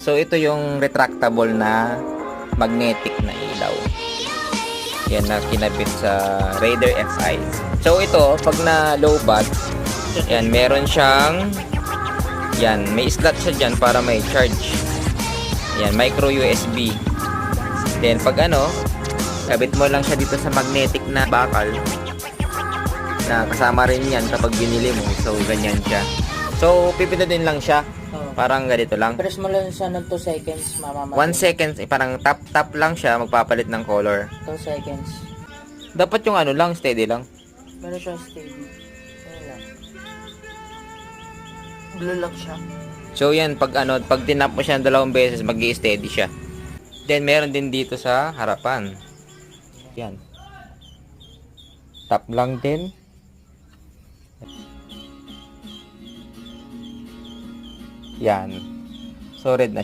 So ito yung retractable na magnetic na ilaw. Yan na kinabit sa Raider FI. So ito, pag na low bat, yan, meron siyang, yan, may slot siya dyan para may charge. Yan, micro USB. Then pag ano, kabit mo lang siya dito sa magnetic na bakal na kasama rin yan kapag binili mo. So ganyan siya. So pipindutin lang siya. Parang ganito lang. Press mo lang siya ng 2 seconds, mamamatay. 1 second, parang tap lang siya, magpapalit ng color. 2 seconds. Dapat yung ano lang, steady lang. Pero siya steady. Ayun lang. Blue lock siya. So yan, pag tinap mo siya ng 2 beses, mag-i-steady siya. Then meron din dito sa harapan. Yan. Tap lang din. Yan. So red na